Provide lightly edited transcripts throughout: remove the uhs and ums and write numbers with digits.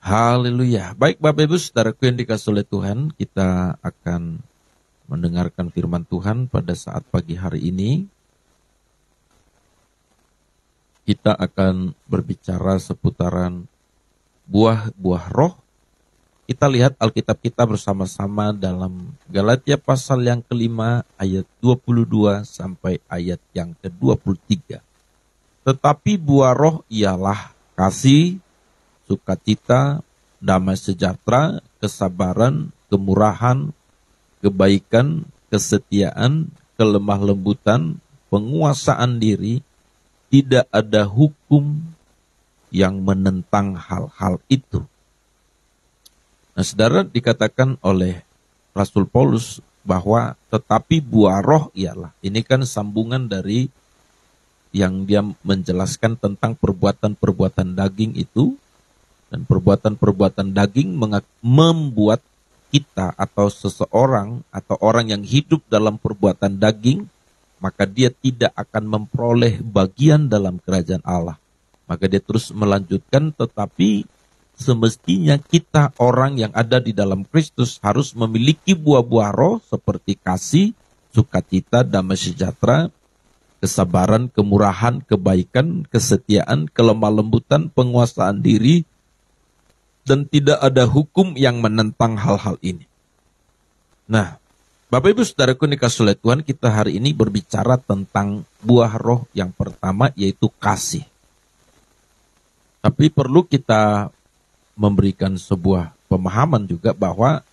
Haleluya. Baik Bapak Ibu Saudaraku yang dikasihi oleh Tuhan, kita akan mendengarkan firman Tuhan pada saat pagi hari ini. Kita akan berbicara seputaran buah-buah roh. Kita lihat Alkitab kita bersama-sama dalam Galatia pasal yang kelima ayat 22 sampai ayat yang ke-23. Tetapi buah roh ialah kasih, sukacita, damai sejahtera, kesabaran, kemurahan, kebaikan, kesetiaan, kelemah lembutan, penguasaan diri. Tidak ada hukum yang menentang hal-hal itu. Nah, saudara, dikatakan oleh Rasul Paulus bahwa tetapi buah roh ialah. Ini kan sambungan dari yang dia menjelaskan tentang perbuatan-perbuatan daging itu. Dan perbuatan-perbuatan daging membuat kita atau seseorang atau orang yang hidup dalam perbuatan daging, maka dia tidak akan memperoleh bagian dalam kerajaan Allah. Maka dia terus melanjutkan, tetapi semestinya kita orang yang ada di dalam Kristus harus memiliki buah-buah roh seperti kasih, sukacita, damai sejahtera, kesabaran, kemurahan, kebaikan, kesetiaan, kelemah lembutan, penguasaan diri, dan tidak ada hukum yang menentang hal-hal ini. Nah, Bapak Ibu Saudaraku dikasihi oleh Tuhan, kita hari ini berbicara tentang buah roh yang pertama, yaitu kasih. Tapi perlu kita memberikan sebuah pemahaman juga bahwa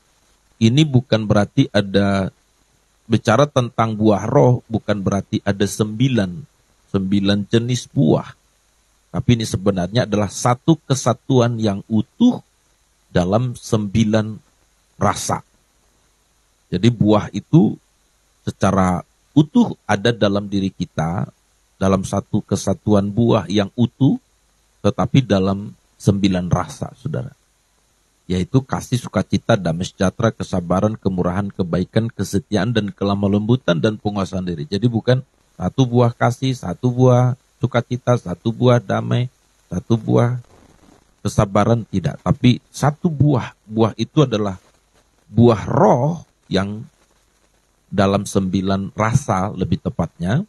ini bukan berarti ada bicara tentang buah roh, bukan berarti ada sembilan jenis buah. Tapi ini sebenarnya adalah satu kesatuan yang utuh dalam 9 rasa. Jadi buah itu secara utuh ada dalam diri kita, dalam satu kesatuan buah yang utuh, tetapi dalam 9 rasa, saudara. Yaitu kasih, sukacita, damai sejahtera, kesabaran, kemurahan, kebaikan, kesetiaan, dan kelemah lembutan, dan penguasaan diri. Jadi bukan satu buah kasih, satu buah sukacita, satu buah damai, satu buah kesabaran, tidak. Tapi satu buah itu adalah buah roh yang dalam 9 rasa lebih tepatnya.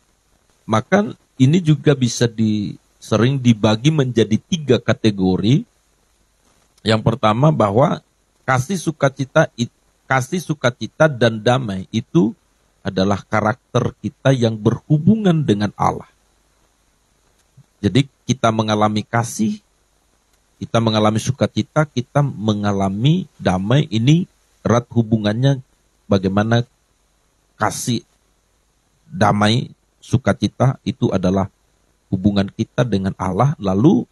Maka ini juga bisa sering dibagi menjadi 3 kategori. Yang pertama bahwa kasih, sukacita dan damai itu adalah karakter kita yang berhubungan dengan Allah. Jadi kita mengalami kasih, kita mengalami sukacita, kita mengalami damai. Ini erat hubungannya bagaimana kasih, damai, sukacita itu adalah hubungan kita dengan Allah. Lalu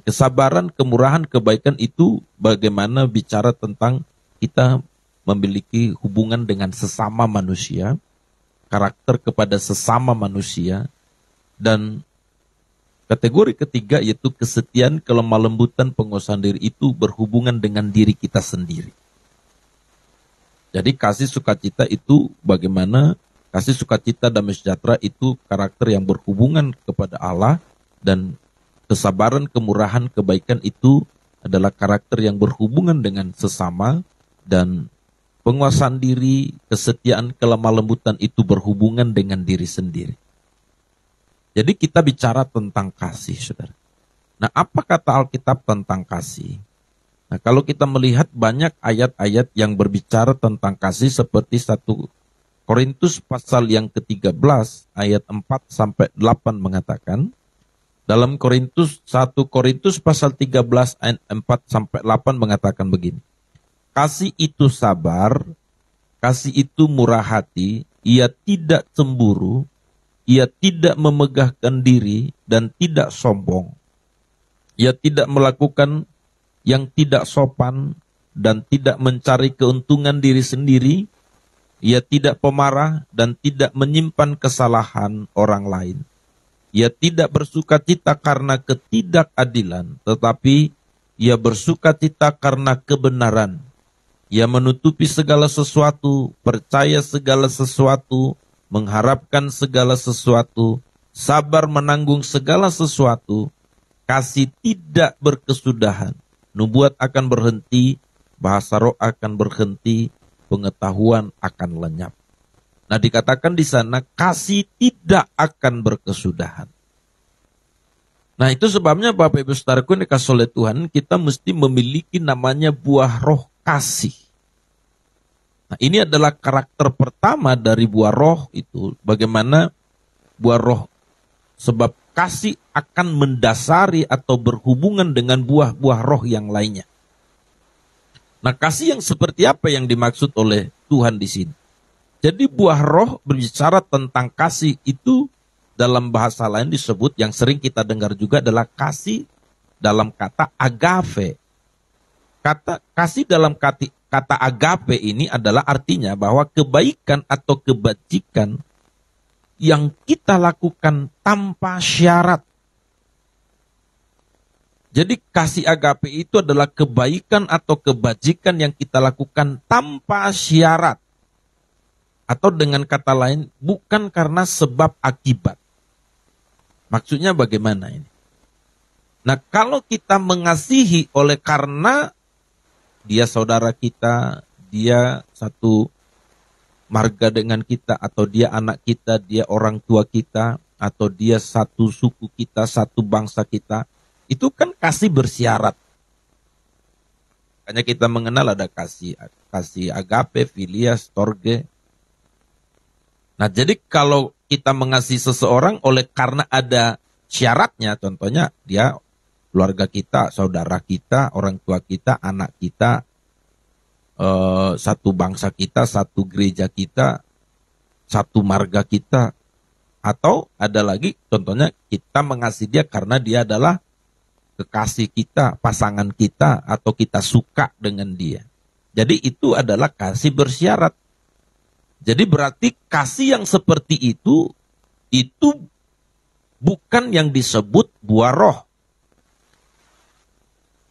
kesabaran, kemurahan, kebaikan itu bagaimana bicara tentang kita memiliki hubungan dengan sesama manusia, karakter kepada sesama manusia. Dan kategori ketiga yaitu kesetiaan, kelemah lembutan, penguasaan diri itu berhubungan dengan diri kita sendiri. Jadi kasih, sukacita itu bagaimana kasih, sukacita, damai sejahtera itu karakter yang berhubungan kepada Allah, dan kesabaran, kemurahan, kebaikan itu adalah karakter yang berhubungan dengan sesama, dan penguasaan diri, kesetiaan, kelemah lembutan itu berhubungan dengan diri sendiri. Jadi kita bicara tentang kasih, saudara. Nah, apa kata Alkitab tentang kasih? Nah, kalau kita melihat banyak ayat-ayat yang berbicara tentang kasih seperti 1 Korintus pasal yang ke-13 ayat 4-8 mengatakan, dalam 1 Korintus pasal 13 ayat 4-8 mengatakan begini. Kasih itu sabar, kasih itu murah hati, ia tidak cemburu, ia tidak memegahkan diri dan tidak sombong. Ia tidak melakukan yang tidak sopan dan tidak mencari keuntungan diri sendiri. Ia tidak pemarah dan tidak menyimpan kesalahan orang lain. Ia tidak bersukacita karena ketidakadilan, tetapi ia bersukacita karena kebenaran. Ia menutupi segala sesuatu, percaya segala sesuatu, mengharapkan segala sesuatu, sabar menanggung segala sesuatu. kasih tidak berkesudahan. Nubuat akan berhenti, bahasa roh akan berhenti, pengetahuan akan lenyap. Nah, dikatakan di sana kasih tidak akan berkesudahan. Nah, itu sebabnya Bapak Ibu Saudaraku yang dikasih oleh Tuhan, kita mesti memiliki namanya buah roh kasih. Nah, ini adalah karakter pertama dari buah roh itu. Bagaimana buah roh, sebab kasih akan mendasari atau berhubungan dengan buah-buah roh yang lainnya. Nah, kasih yang seperti apa yang dimaksud oleh Tuhan di sini? Jadi buah roh berbicara tentang kasih itu dalam bahasa lain disebut, yang sering kita dengar juga adalah kasih dalam kata agape. Kata kasih dalam kata agape ini adalah artinya bahwa kebaikan atau kebajikan yang kita lakukan tanpa syarat. Jadi kasih agape itu adalah kebaikan atau kebajikan yang kita lakukan tanpa syarat. Atau dengan kata lain, bukan karena sebab akibat. Maksudnya bagaimana ini? Nah, kalau kita mengasihi oleh karena dia saudara kita, dia satu marga dengan kita, atau dia anak kita, dia orang tua kita, atau dia satu suku kita, satu bangsa kita, itu kan kasih bersyarat. Makanya kita mengenal ada kasih agape, filia, storge. Nah, jadi kalau kita mengasihi seseorang oleh karena ada syaratnya, contohnya dia keluarga kita, saudara kita, orang tua kita, anak kita, satu bangsa kita, satu gereja kita, satu marga kita. Atau ada lagi contohnya kita mengasihi dia karena dia adalah kekasih kita, pasangan kita, atau kita suka dengan dia. Jadi itu adalah kasih bersyarat. Jadi berarti kasih yang seperti itu bukan yang disebut buah roh.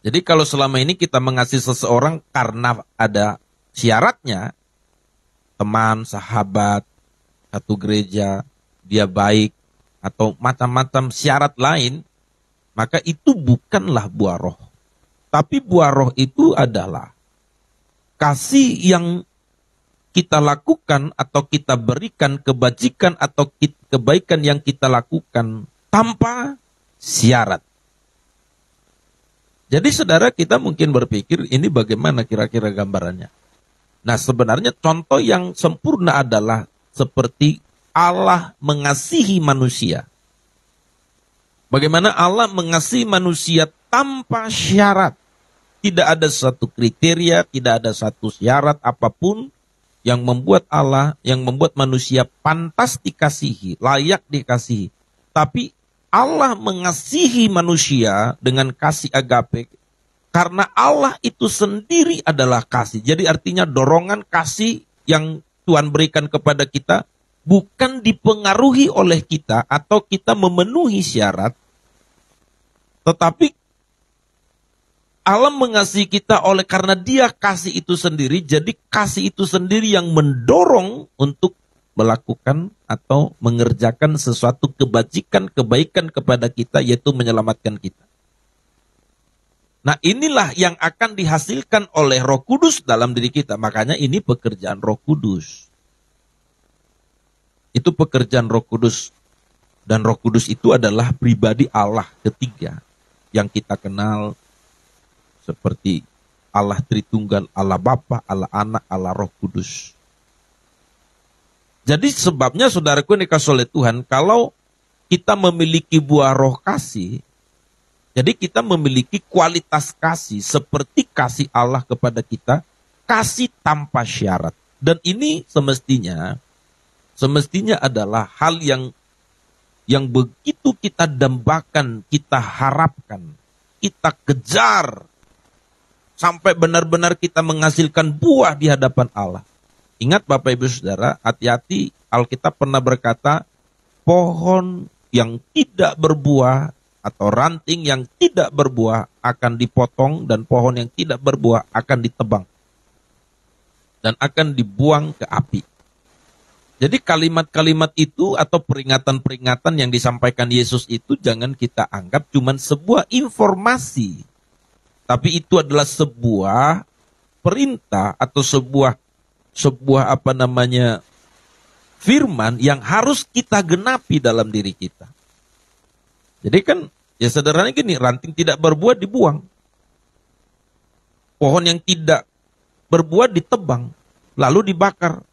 Jadi kalau selama ini kita mengasihi seseorang karena ada syaratnya, teman, sahabat, satu gereja, dia baik, atau macam-macam syarat lain, maka itu bukanlah buah roh. Tapi buah roh itu adalah kasih yang kita lakukan atau kita berikan, kebajikan atau kebaikan yang kita lakukan tanpa syarat. Jadi saudara, kita mungkin berpikir ini bagaimana kira-kira gambarannya. Nah, sebenarnya contoh yang sempurna adalah seperti Allah mengasihi manusia. Bagaimana Allah mengasihi manusia tanpa syarat. Tidak ada satu kriteria, tidak ada satu syarat apapun yang membuat Allah, yang membuat manusia pantas dikasihi, layak dikasihi. Tapi Allah mengasihi manusia dengan kasih agape, karena Allah itu sendiri adalah kasih. Jadi artinya dorongan kasih yang Tuhan berikan kepada kita bukan dipengaruhi oleh kita atau kita memenuhi syarat, tetapi Allah mengasihi kita oleh karena dia kasih itu sendiri. Jadi kasih itu sendiri yang mendorong untuk melakukan atau mengerjakan sesuatu kebajikan, kebaikan kepada kita, yaitu menyelamatkan kita. Nah, inilah yang akan dihasilkan oleh Roh Kudus dalam diri kita. Makanya ini pekerjaan Roh Kudus. Itu pekerjaan Roh Kudus. Dan Roh Kudus itu adalah pribadi Allah ketiga yang kita kenal seperti Allah Tritunggal, Allah Bapa, Allah Anak, Allah Roh Kudus. Jadi sebabnya saudaraku yang dikasihi oleh Tuhan, kalau kita memiliki buah roh kasih, jadi kita memiliki kualitas kasih seperti kasih Allah kepada kita, kasih tanpa syarat. Dan ini semestinya adalah hal yang begitu kita dambakan, kita harapkan, kita kejar, sampai benar-benar kita menghasilkan buah di hadapan Allah. Ingat Bapak Ibu Saudara, hati-hati, Alkitab pernah berkata, pohon yang tidak berbuah atau ranting yang tidak berbuah akan dipotong, dan pohon yang tidak berbuah akan ditebang dan akan dibuang ke api. Jadi kalimat-kalimat itu atau peringatan-peringatan yang disampaikan Yesus itu jangan kita anggap cuma sebuah informasi. Tapi itu adalah sebuah perintah atau sebuah firman yang harus kita genapi dalam diri kita. Jadi kan ya sederhananya gini, ranting tidak berbuah dibuang. Pohon yang tidak berbuah ditebang, lalu dibakar.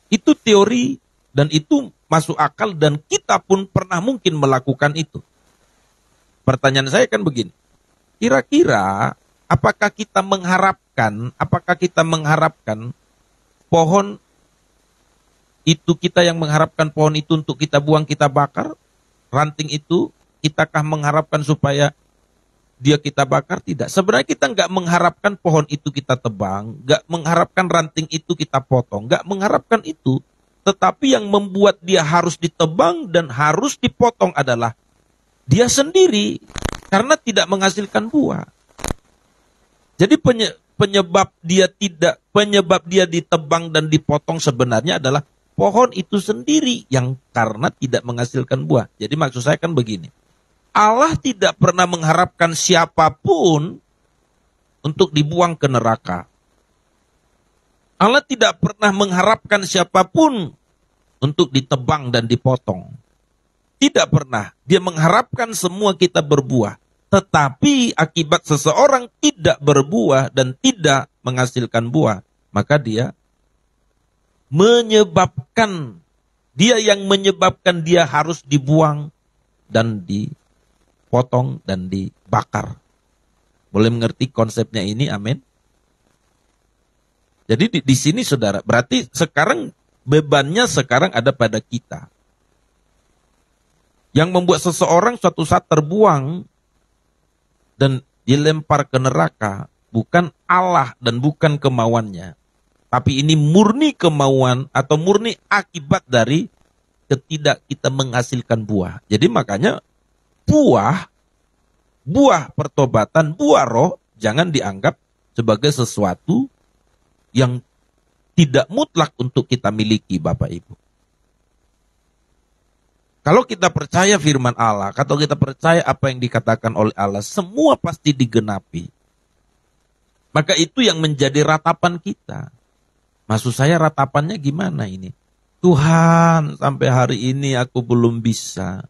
Itu teori dan itu masuk akal dan kita pun pernah mungkin melakukan itu. Pertanyaan saya kan begini, kira-kira apakah kita mengharapkan pohon itu, kita yang mengharapkan pohon itu untuk kita buang, kita bakar? Ranting itu, kitakah mengharapkan supaya dia kita bakar? Tidak. Sebenarnya kita nggak mengharapkan pohon itu kita tebang, nggak mengharapkan ranting itu kita potong, nggak mengharapkan itu. Tetapi yang membuat dia harus ditebang dan harus dipotong adalah dia sendiri, karena tidak menghasilkan buah. Jadi penyebab dia ditebang dan dipotong sebenarnya adalah pohon itu sendiri yang karena tidak menghasilkan buah. Jadi maksud saya kan begini, Allah tidak pernah mengharapkan siapapun untuk dibuang ke neraka. Allah tidak pernah mengharapkan siapapun untuk ditebang dan dipotong. Tidak pernah. Dia mengharapkan semua kita berbuah. Tetapi akibat seseorang tidak berbuah dan tidak menghasilkan buah, maka dia menyebabkan dia harus dibuang dan dipotong dan dibakar. Boleh mengerti konsepnya ini? Amin. Jadi di sini saudara, berarti sekarang bebannya sekarang ada pada kita. Yang membuat seseorang suatu saat terbuang dan dilempar ke neraka bukan Allah dan bukan kemauannya. Tapi ini murni kemauan atau murni akibat dari kita menghasilkan buah. Jadi makanya buah pertobatan, buah roh jangan dianggap sebagai sesuatu yang tidak mutlak untuk kita miliki, Bapak Ibu. Kalau kita percaya firman Allah, kalau kita percaya apa yang dikatakan oleh Allah, semua pasti digenapi. Maka itu yang menjadi ratapan kita. Maksud saya ratapannya gimana ini? Tuhan, sampai hari ini aku belum bisa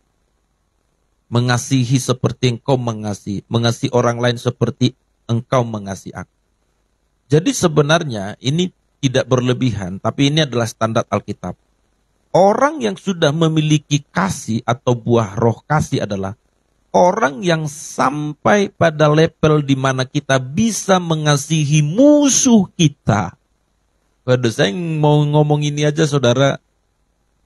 mengasihi seperti Engkau mengasihi orang lain seperti Engkau mengasihi aku. Jadi sebenarnya ini tidak berlebihan, tapi ini adalah standar Alkitab. Orang yang sudah memiliki kasih atau buah roh kasih adalah orang yang sampai pada level di mana kita bisa mengasihi musuh kita. Waduh, saya mau ngomong ini aja saudara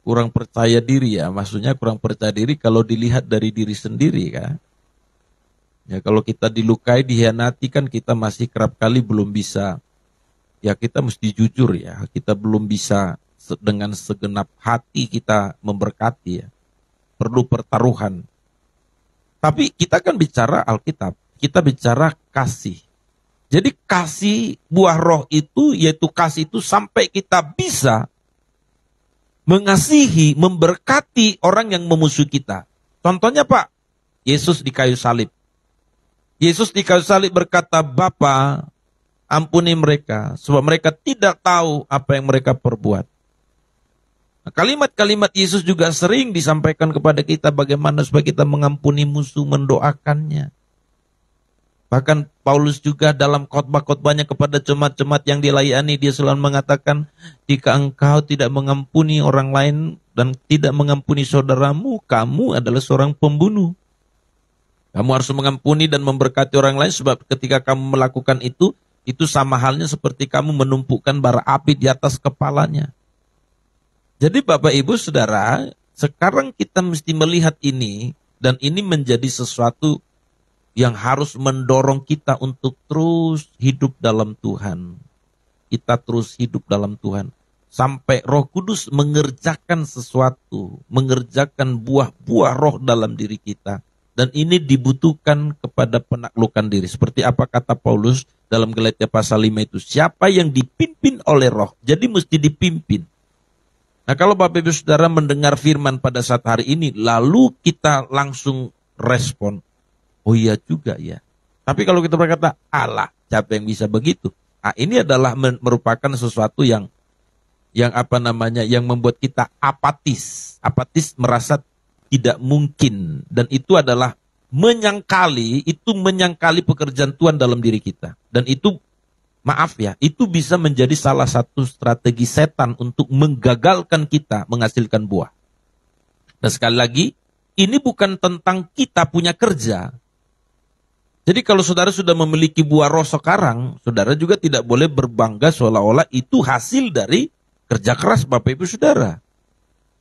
kurang percaya diri ya. Maksudnya kurang percaya diri kalau dilihat dari diri sendiri kan. Ya kalau kita dilukai, dihianati kan kita masih kerap kali belum bisa. Ya kita mesti jujur ya, kita belum bisa dengan segenap hati kita memberkati ya. Perlu pertaruhan. Tapi kita kan bicara Alkitab, kita bicara kasih. Jadi kasih buah roh itu, yaitu kasih itu sampai kita bisa mengasihi, memberkati orang yang memusuhi kita. Contohnya Pak, Yesus di kayu salib. Yesus di kayu salib berkata, Bapa, ampuni mereka, sebab mereka tidak tahu apa yang mereka perbuat. Kalimat-kalimat Yesus juga sering disampaikan kepada kita bagaimana supaya kita mengampuni musuh, mendoakannya. Bahkan Paulus juga dalam khotbah-khotbahnya kepada jemaat-jemaat yang dilayani, dia selalu mengatakan, jika engkau tidak mengampuni orang lain dan tidak mengampuni saudaramu, kamu adalah seorang pembunuh. Kamu harus mengampuni dan memberkati orang lain, sebab ketika kamu melakukan itu sama halnya seperti kamu menumpukan bara api di atas kepalanya. Jadi Bapak Ibu Saudara, sekarang kita mesti melihat ini, dan ini menjadi sesuatu yang harus mendorong kita untuk terus hidup dalam Tuhan. Kita terus hidup dalam Tuhan. Sampai Roh Kudus mengerjakan sesuatu, mengerjakan buah-buah roh dalam diri kita. Dan ini dibutuhkan kepada penaklukan diri. Seperti apa kata Paulus dalam Galatia pasal 5 itu. Siapa yang dipimpin oleh roh, jadi mesti dipimpin. Nah, kalau Bapak Ibu Saudara mendengar firman pada saat hari ini, lalu kita langsung respon, oh iya juga ya. Tapi kalau kita berkata, alah, siapa yang bisa begitu? Nah, ini adalah merupakan sesuatu yang apa namanya, yang membuat kita apatis. Apatis merasa tidak mungkin, dan itu adalah menyangkali pekerjaan Tuhan dalam diri kita. Dan itu, maaf ya, itu bisa menjadi salah satu strategi setan untuk menggagalkan kita menghasilkan buah. Dan sekali lagi, ini bukan tentang kita punya kerja. Jadi kalau saudara sudah memiliki buah roh sekarang, saudara juga tidak boleh berbangga seolah-olah itu hasil dari kerja keras Bapak Ibu Saudara.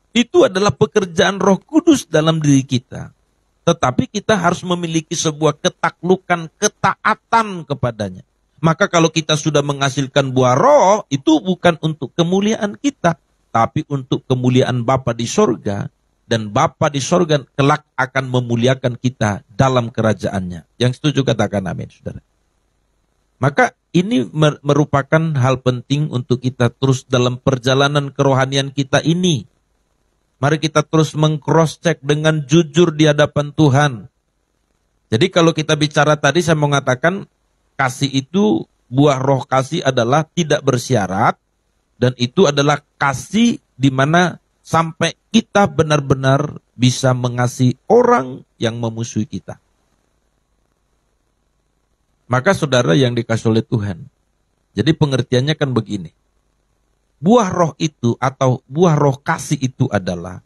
Itu adalah pekerjaan Roh Kudus dalam diri kita. Tetapi kita harus memiliki sebuah ketaklukan, ketaatan kepadanya. Maka kalau kita sudah menghasilkan buah roh, itu bukan untuk kemuliaan kita, tapi untuk kemuliaan Bapa di sorga. Dan Bapa di sorga kelak akan memuliakan kita dalam kerajaannya. Yang setuju katakan amin, saudara. Maka ini merupakan hal penting untuk kita terus dalam perjalanan kerohanian kita ini. Mari kita terus meng-cross-check dengan jujur di hadapan Tuhan. Jadi kalau kita bicara tadi, saya mau mengatakan kasih itu, buah roh kasih adalah tidak bersyarat. Dan itu adalah kasih di mana sampai kita benar-benar bisa mengasihi orang yang memusuhi kita. Maka saudara yang dikasih oleh Tuhan. Jadi pengertiannya kan begini. Buah roh itu atau buah roh kasih itu adalah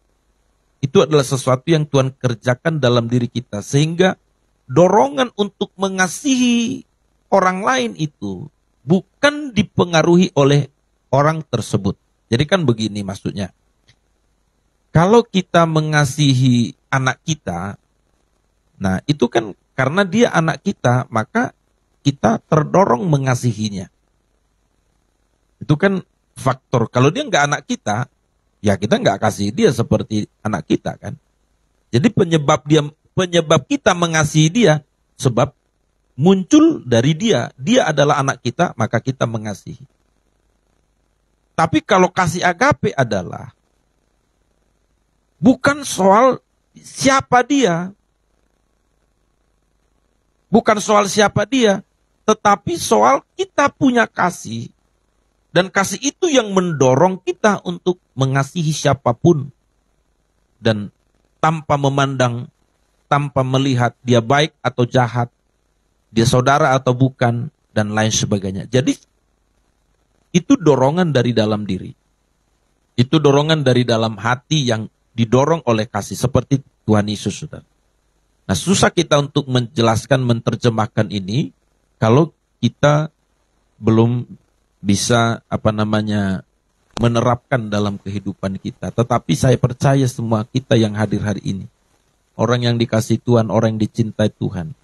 sesuatu yang Tuhan kerjakan dalam diri kita. Sehingga dorongan untuk mengasihi orang lain itu bukan dipengaruhi oleh orang tersebut. Jadi kan begini maksudnya. Kalau kita mengasihi anak kita, nah itu kan karena dia anak kita, maka kita terdorong mengasihinya. Itu kan faktor. Kalau dia nggak anak kita, ya kita nggak kasih dia seperti anak kita kan. Jadi penyebab kita mengasihi dia, sebab muncul dari dia. Dia adalah anak kita, maka kita mengasihi. Tapi kalau kasih agape adalah bukan soal siapa dia. Bukan soal siapa dia, tetapi soal kita punya kasih. Dan kasih itu yang mendorong kita untuk mengasihi siapapun. Dan tanpa memandang, tanpa melihat dia baik atau jahat, dia saudara atau bukan, dan lain sebagainya. Jadi, itu dorongan dari dalam diri. Itu dorongan dari dalam hati yang didorong oleh kasih. Seperti Tuhan Yesus, saudara. Nah, susah kita untuk menjelaskan, menerjemahkan ini, kalau kita belum bisa menerapkan dalam kehidupan kita. Tetapi saya percaya semua kita yang hadir hari ini, orang yang dikasihi Tuhan, orang yang dicintai Tuhan,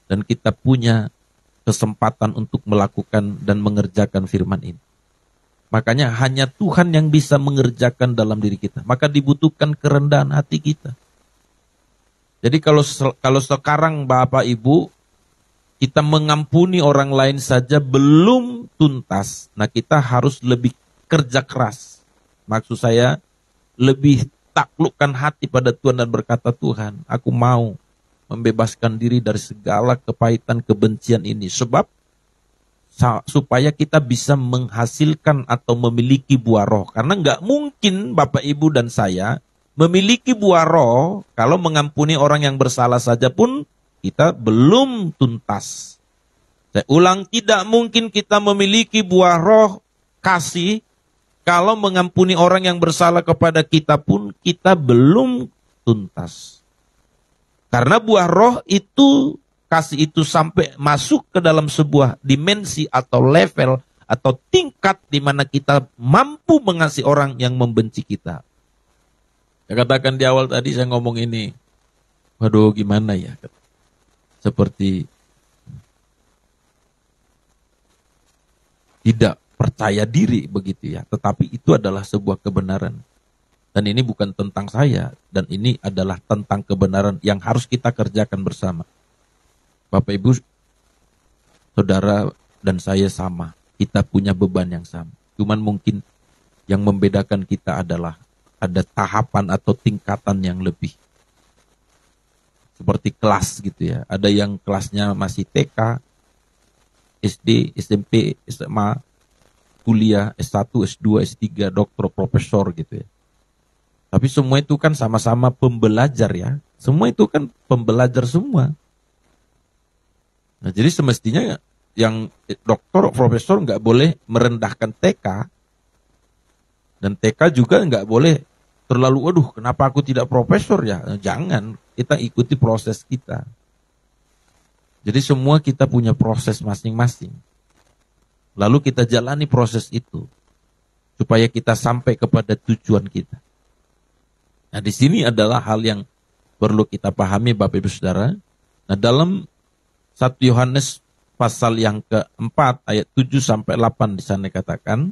dan kita punya kesempatan untuk melakukan dan mengerjakan firman ini. Makanya hanya Tuhan yang bisa mengerjakan dalam diri kita. Maka dibutuhkan kerendahan hati kita. Jadi kalau sekarang Bapak Ibu, kita mengampuni orang lain saja belum tuntas. Nah, kita harus lebih kerja keras. Maksud saya, lebih taklukkan hati pada Tuhan dan berkata, Tuhan, aku mau membebaskan diri dari segala kepahitan, kebencian ini. Sebab, supaya kita bisa menghasilkan atau memiliki buah roh. Karena nggak mungkin Bapak, Ibu, dan saya memiliki buah roh kalau mengampuni orang yang bersalah saja pun kita belum tuntas. Saya ulang, tidak mungkin kita memiliki buah roh kasih kalau mengampuni orang yang bersalah kepada kita pun kita belum tuntas. Karena buah roh itu, kasih itu sampai masuk ke dalam sebuah dimensi atau level atau tingkat di mana kita mampu mengasihi orang yang membenci kita. Saya katakan di awal tadi saya ngomong ini, waduh gimana ya? Seperti tidak percaya diri begitu ya. Tetapi itu adalah sebuah kebenaran. Dan ini bukan tentang saya. Dan ini adalah tentang kebenaran yang harus kita kerjakan bersama. Bapak Ibu, saudara dan saya sama. Kita punya beban yang sama. Cuman mungkin yang membedakan kita adalah ada tahapan atau tingkatan yang lebih. Seperti kelas gitu ya. Ada yang kelasnya masih TK, SD, SMP, SMA, kuliah, S1, S2, S3, doktor, profesor gitu ya. Tapi semua itu kan sama-sama pembelajar ya. Semua itu kan pembelajar semua. Nah, jadi semestinya yang doktor, profesor nggak boleh merendahkan TK. Dan TK juga nggak boleh terlalu, waduh kenapa aku tidak profesor ya. Nah, jangan, kita ikuti proses kita. Jadi semua kita punya proses masing-masing. Lalu kita jalani proses itu. Supaya kita sampai kepada tujuan kita. Nah, di sini adalah hal yang perlu kita pahami Bapak Ibu Saudara. Nah, dalam 1 Yohanes pasal yang keempat ayat 7 sampai 8 di sana dikatakan,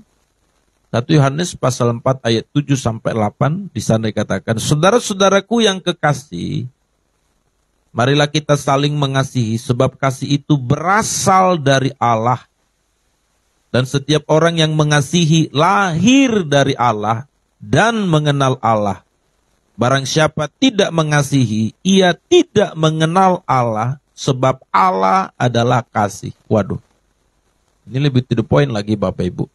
1 Yohanes pasal 4 ayat 7 sampai 8 di sana dikatakan, saudara-saudaraku yang kekasih, marilah kita saling mengasihi sebab kasih itu berasal dari Allah. Dan setiap orang yang mengasihi lahir dari Allah dan mengenal Allah. Barang siapa tidak mengasihi, ia tidak mengenal Allah, sebab Allah adalah kasih. Waduh, ini lebih to the point lagi Bapak Ibu.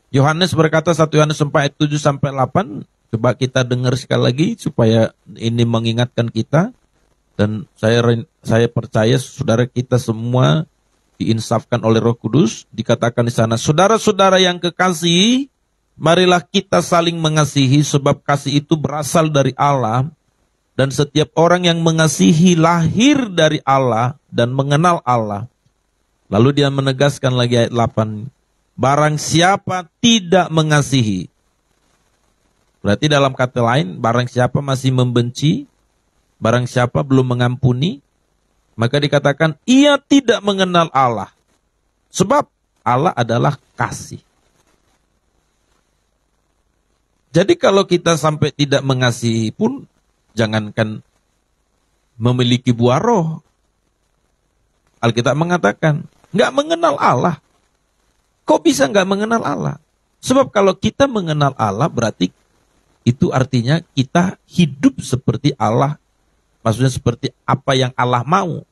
Yohanes berkata 1 Yohanes 4 ayat 7 sampai 8. Coba kita dengar sekali lagi supaya ini mengingatkan kita. Dan saya percaya saudara kita semua diinsafkan oleh Roh Kudus. Dikatakan di sana, saudara-saudara yang kekasih, marilah kita saling mengasihi sebab kasih itu berasal dari Allah. Dan setiap orang yang mengasihi lahir dari Allah dan mengenal Allah. Lalu dia menegaskan lagi ayat 8. Barang siapa tidak mengasihi. Berarti dalam kata lain, barang siapa masih membenci, barang siapa belum mengampuni, maka dikatakan ia tidak mengenal Allah. Sebab Allah adalah kasih. Jadi kalau kita sampai tidak mengasihi pun, jangankan memiliki buah roh. Alkitab mengatakan, nggak mengenal Allah. Kok bisa nggak mengenal Allah? Sebab kalau kita mengenal Allah, berarti itu artinya kita hidup seperti Allah. Maksudnya seperti apa yang Allah mau.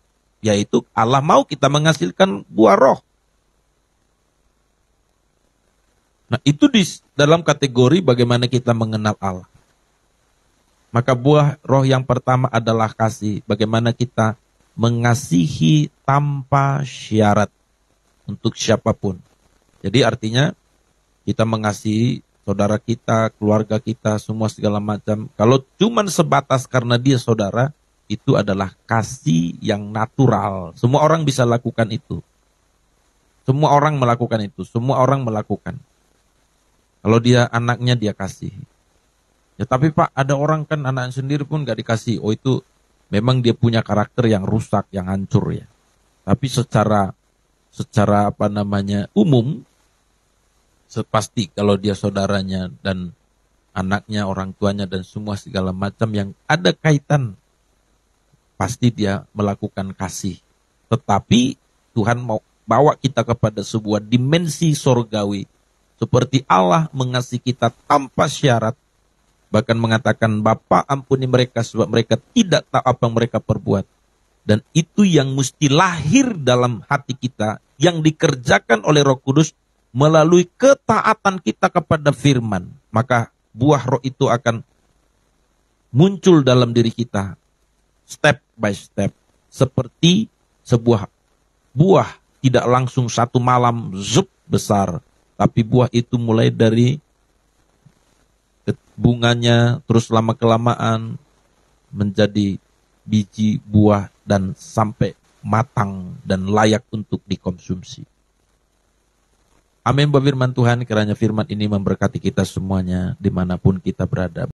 Yaitu Allah mau kita menghasilkan buah roh. Nah itu di dalam kategori bagaimana kita mengenal Allah. Maka buah roh yang pertama adalah kasih. Bagaimana kita mengasihi tanpa syarat untuk siapapun. Jadi artinya kita mengasihi saudara kita, keluarga kita, semua segala macam. Kalau cuma sebatas karena dia saudara, itu adalah kasih yang natural. Semua orang bisa lakukan itu. Semua orang melakukan itu. Semua orang melakukan. Kalau dia anaknya dia kasih. Ya tapi Pak, ada orang kan anak sendiri pun gak dikasih. Oh itu memang dia punya karakter yang rusak, yang hancur ya. Tapi secara umum, pasti kalau dia saudaranya dan anaknya, orang tuanya dan semua segala macam yang ada kaitan, pasti dia melakukan kasih. Tetapi Tuhan mau bawa kita kepada sebuah dimensi sorgawi. Seperti Allah mengasihi kita tanpa syarat. Bahkan mengatakan, Bapa ampuni mereka sebab mereka tidak tahu apa yang mereka perbuat. Dan itu yang mesti lahir dalam hati kita, yang dikerjakan oleh Roh Kudus melalui ketaatan kita kepada firman. Maka buah roh itu akan muncul dalam diri kita, step by step. Seperti sebuah buah, tidak langsung satu malam, zup, besar. Tapi buah itu mulai dari bunganya, terus lama-kelamaan menjadi biji buah dan sampai matang dan layak untuk dikonsumsi. Amin. Firman Tuhan, kiranya firman ini memberkati kita semuanya dimanapun kita berada.